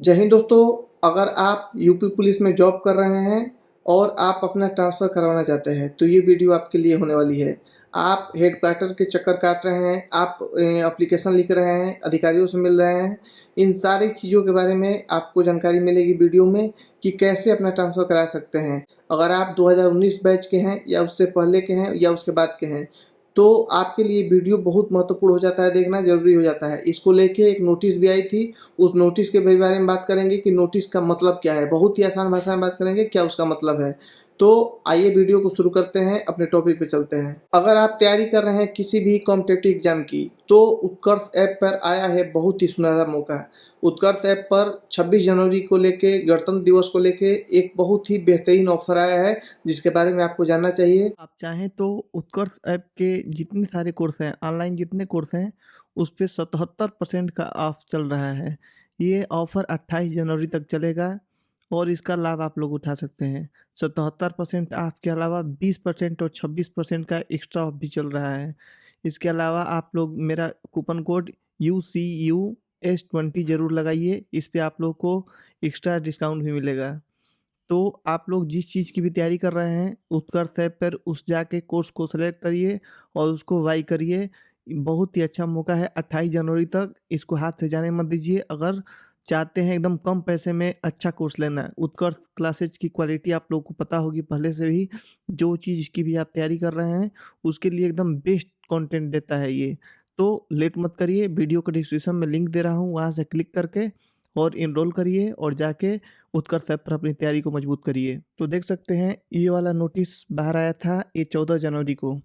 जय हिंद दोस्तों, अगर आप यूपी पुलिस में जॉब कर रहे हैं और आप अपना ट्रांसफ़र करवाना चाहते हैं, तो ये वीडियो आपके लिए होने वाली है। आप हेडक्वार्टर के चक्कर काट रहे हैं, आप एप्लीकेशन लिख रहे हैं, अधिकारियों से मिल रहे हैं, इन सारी चीज़ों के बारे में आपको जानकारी मिलेगी वीडियो में कि कैसे अपना ट्रांसफ़र करा सकते हैं। अगर आप 2019 बैच के हैं या उससे पहले के हैं या उसके बाद के हैं, तो आपके लिए वीडियो बहुत महत्वपूर्ण हो जाता है, देखना ज़रूरी हो जाता है। इसको लेके एक नोटिस भी आई थी, उस नोटिस के भी बारे में बात करेंगे कि नोटिस का मतलब क्या है। बहुत ही आसान भाषा में बात करेंगे क्या उसका मतलब है। तो आइए वीडियो को शुरू करते हैं, अपने टॉपिक पे चलते हैं। अगर आप तैयारी कर रहे हैं किसी भी कॉम्पिटिटिव एग्जाम की, तो उत्कर्ष ऐप पर आया है बहुत ही सुनहरा मौका। उत्कर्ष ऐप पर 26 जनवरी को लेके, गणतंत्र दिवस को लेके एक बहुत ही बेहतरीन ऑफर आया है, जिसके बारे में आपको जानना चाहिए। आप चाहें तो उत्कर्ष ऐप के जितने सारे कोर्स हैं, ऑनलाइन जितने कोर्स हैं, उस पे 77% का ऑफ चल रहा है। ये ऑफ़र 28 जनवरी तक चलेगा और इसका लाभ आप लोग उठा सकते हैं। 77% ऑफ के अलावा 20% और 26% का एक्स्ट्रा ऑफ भी चल रहा है। इसके अलावा आप लोग मेरा कूपन कोड UCUS20 ज़रूर लगाइए, इस पे आप लोग को एक्स्ट्रा डिस्काउंट भी मिलेगा। तो आप लोग जिस चीज़ की भी तैयारी कर रहे हैं, उत्कर्ष ऐप पर उस जाके कोर्स को सेलेक्ट करिए और उसको बाय करिए। बहुत ही अच्छा मौका है 28 जनवरी तक, इसको हाथ से जाने मत दीजिए। अगर चाहते हैं एकदम कम पैसे में अच्छा कोर्स लेना है, उत्कर्ष क्लासेज की क्वालिटी आप लोगों को पता होगी पहले से ही। जो चीज़ की भी आप तैयारी कर रहे हैं, उसके लिए एकदम बेस्ट कंटेंट देता है ये। तो लेट मत करिए, वीडियो के डिस्क्रिप्शन में लिंक दे रहा हूँ, वहाँ से क्लिक करके और एनरोल करिए और जाके उत्कर्ष ऐप पर अपनी तैयारी को मजबूत करिए। तो देख सकते हैं ये वाला नोटिस बाहर आया था, ये 14 जनवरी को।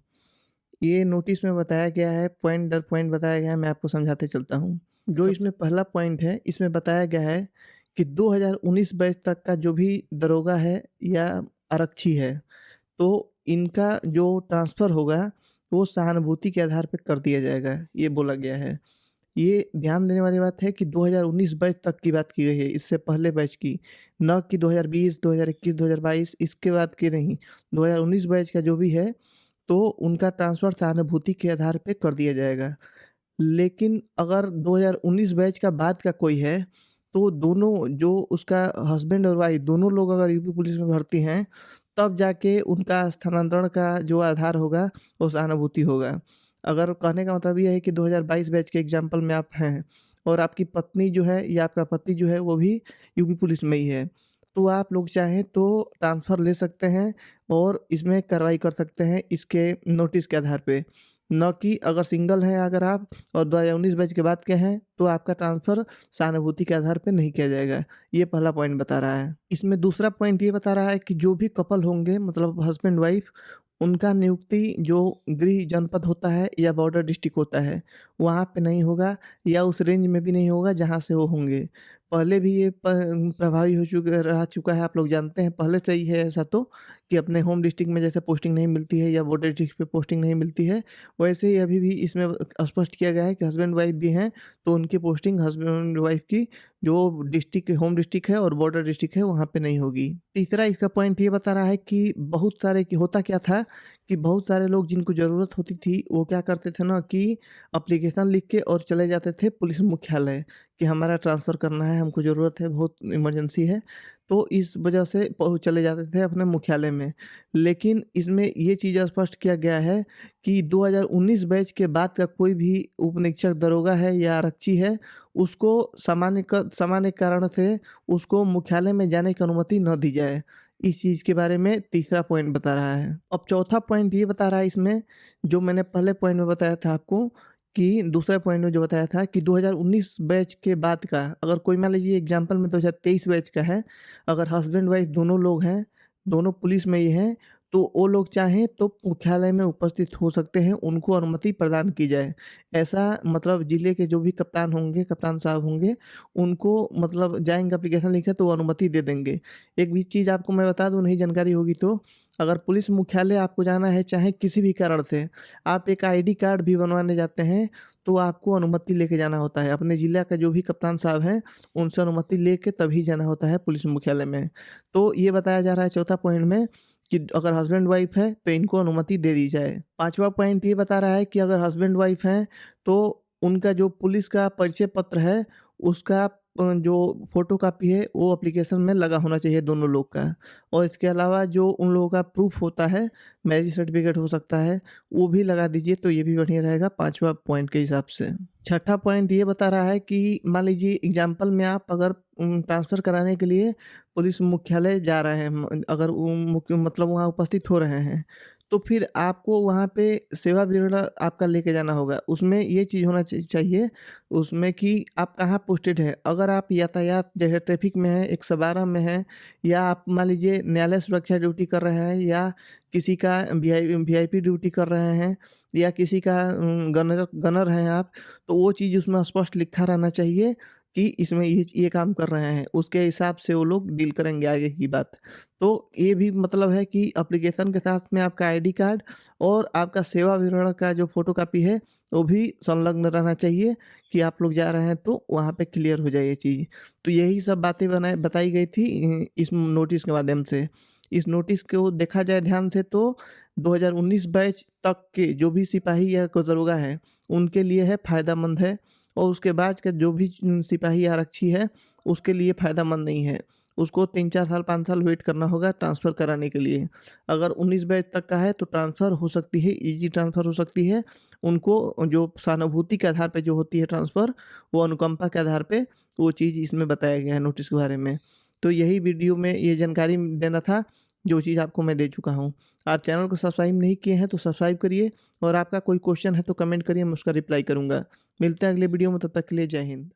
ये नोटिस में बताया गया है, पॉइंट दर पॉइंट बताया गया है, मैं आपको समझाते चलता हूँ। जो सबसे इसमें पहला पॉइंट है, इसमें बताया गया है कि 2019 बैच तक का जो भी दरोगा है या आरक्षी है, तो इनका जो ट्रांसफ़र होगा, वो सहानुभूति के आधार पे कर दिया जाएगा, ये बोला गया है। ये ध्यान देने वाली बात है कि 2019 बैच तक की बात की गई है, इससे पहले बैच की, ना कि 2020, 2021, 2022 इसके बाद की नहीं। 2019 बैच का जो भी है, तो उनका ट्रांसफ़र सहानुभूति के आधार पे कर दिया जाएगा। लेकिन अगर 2019 बैच का बाद का कोई है, तो दोनों जो उसका हस्बैंड और वाइफ दोनों लोग अगर यूपी पुलिस में भर्ती हैं, तब जाके उनका स्थानांतरण का जो आधार होगा, वो सहानुभूति होगा। अगर कहने का मतलब ये है कि 2022 बैच के एग्ज़ाम्पल में आप हैं और आपकी पत्नी जो है या आपका पति जो है, वो भी यूपी पुलिस में ही है, तो आप लोग चाहें तो ट्रांसफ़र ले सकते हैं और इसमें कार्रवाई कर सकते हैं इसके नोटिस के आधार पे। ना कि अगर सिंगल हैं अगर आप और 2019 बैच के बाद के हैं, तो आपका ट्रांसफ़र सहानुभूति के आधार पे नहीं किया जाएगा। ये पहला पॉइंट बता रहा है। इसमें दूसरा पॉइंट ये बता रहा है कि जो भी कपल होंगे मतलब हस्बैंड-वाइफ, उनका नियुक्ति जो गृह जनपद होता है या बॉर्डर डिस्ट्रिक्ट होता है, वहाँ पे नहीं होगा या उस रेंज में भी नहीं होगा जहाँ से वो होंगे। पहले भी ये प्रभावी हो चुका रह चुका है, आप लोग जानते हैं पहले से ही है ऐसा तो, कि अपने होम डिस्ट्रिक्ट में जैसे पोस्टिंग नहीं मिलती है या बॉर्डर डिस्ट्रिक्ट पे पोस्टिंग नहीं मिलती है, वैसे ही अभी भी इसमें स्पष्ट किया गया है कि हस्बैंड-वाइफ भी हैं, तो उनकी पोस्टिंग हस्बैंड-वाइफ की जो डिस्ट्रिक्ट होम डिस्ट्रिक्ट है और बॉर्डर डिस्ट्रिक्ट है, वहाँ पे नहीं होगी। तीसरा इसका पॉइंट ये बता रहा है कि बहुत सारे कि होता क्या था कि बहुत सारे लोग जिनको ज़रूरत होती थी, वो क्या करते थे ना कि एप्लीकेशन लिख के और चले जाते थे पुलिस मुख्यालय कि हमारा ट्रांसफ़र करना है, हमको ज़रूरत है, बहुत इमरजेंसी है। तो इस वजह से चले जाते थे अपने मुख्यालय में। लेकिन इसमें ये चीज़ स्पष्ट किया गया है कि 2019 बैच के बाद का कोई भी उप निरीक्षक दरोगा है या आरक्षी है, उसको सामान्य कारण से उसको मुख्यालय में जाने की अनुमति न दी जाए। इस चीज़ के बारे में तीसरा पॉइंट बता रहा है। अब चौथा पॉइंट ये बता रहा है इसमें, जो मैंने पहले पॉइंट में बताया था आपको कि दूसरे पॉइंट में जो बताया था कि 2019 बैच के बाद का अगर कोई मान लीजिए एग्ज़ाम्पल में 2023 बैच का है, अगर हस्बैंड-वाइफ दोनों लोग हैं, दोनों पुलिस में ही हैं, तो वो लोग चाहें तो मुख्यालय में उपस्थित हो सकते हैं, उनको अनुमति प्रदान की जाए। ऐसा मतलब ज़िले के जो भी कप्तान होंगे, कप्तान साहब होंगे, उनको मतलब जाएँगे एप्लीकेशन लिखे तो वो अनुमति दे देंगे। एक भी चीज़ आपको मैं बता दूँ नहीं जानकारी होगी तो, अगर पुलिस मुख्यालय आपको जाना है चाहे किसी भी कारण से, आप एक आईडी कार्ड भी बनवाने जाते हैं, तो आपको अनुमति लेके जाना होता है। अपने ज़िला का जो भी कप्तान साहब हैं, उनसे अनुमति लेके तभी जाना होता है पुलिस मुख्यालय में। तो ये बताया जा रहा है चौथा पॉइंट में कि अगर हस्बैंड-वाइफ है, तो इनको अनुमति दे दी जाए। पाँचवा पॉइंट ये बता रहा है कि अगर हस्बैंड-वाइफ हैं, तो उनका जो पुलिस का परिचय पत्र है, उसका जो फ़ोटोकॉपी है वो एप्लीकेशन में लगा होना चाहिए दोनों लोग का। और इसके अलावा जो उन लोगों का प्रूफ़ होता है, मैरिज सर्टिफ़िकेट हो सकता है, वो भी लगा दीजिए तो ये भी बढ़िया रहेगा 5वां पॉइंट के हिसाब से। छठा पॉइंट ये बता रहा है कि मान लीजिए एग्ज़ाम्पल में आप अगर ट्रांसफ़र कराने के लिए पुलिस मुख्यालय जा रहे हैं, अगर वो मुख्य मतलब वहाँ उपस्थित हो रहे हैं, तो फिर आपको वहाँ पे सेवा विवरण आपका लेके जाना होगा। उसमें ये चीज़ होना चाहिए उसमें कि आप कहाँ पोस्टेड हैं। अगर आप यातायात जैसे ट्रैफ़िक में हैं, 112 में हैं, या आप मान लीजिए न्यायालय सुरक्षा ड्यूटी कर रहे हैं, या किसी का वीआईपी ड्यूटी कर रहे हैं, या किसी का गनर गनर हैं आप, तो वो चीज़ उसमें स्पष्ट लिखा रहना चाहिए कि इसमें ये काम कर रहे हैं। उसके हिसाब से वो लोग डील करेंगे आगे की बात। तो ये भी मतलब है कि एप्लीकेशन के साथ में आपका आईडी कार्ड और आपका सेवा विवरण का जो फ़ोटोकॉपी है, वो भी संलग्न रहना चाहिए कि आप लोग जा रहे हैं तो वहाँ पे क्लियर हो जाए ये चीज़। तो यही सब बातें बताई गई थी इस नोटिस के माध्यम से। इस नोटिस को देखा जाए ध्यान से तो 2019 बैच तक के जो भी सिपाही या दरोगा हैं, उनके लिए है फ़ायदेमंद है, और उसके बाद का जो भी सिपाही आरक्षी है, उसके लिए फ़ायदेमंद नहीं है। उसको 3-4 साल, 5 साल वेट करना होगा ट्रांसफ़र कराने के लिए। अगर 19 बैच तक का है तो ट्रांसफ़र हो सकती है, ईज़ी ट्रांसफ़र हो सकती है। उनको जो सहानुभूति के आधार पे जो होती है ट्रांसफ़र, वो अनुकंपा के आधार पे वो चीज़ इसमें बताया गया है नोटिस के बारे में। तो यही वीडियो में ये जानकारी देना था, जो चीज़ आपको मैं दे चुका हूँ। आप चैनल को सब्सक्राइब नहीं किए हैं तो सब्सक्राइब करिए, और आपका कोई क्वेश्चन है तो कमेंट करिए, मैं उसका रिप्लाई करूँगा। मिलते हैं अगले वीडियो में, तब तक के लिए जय हिंद।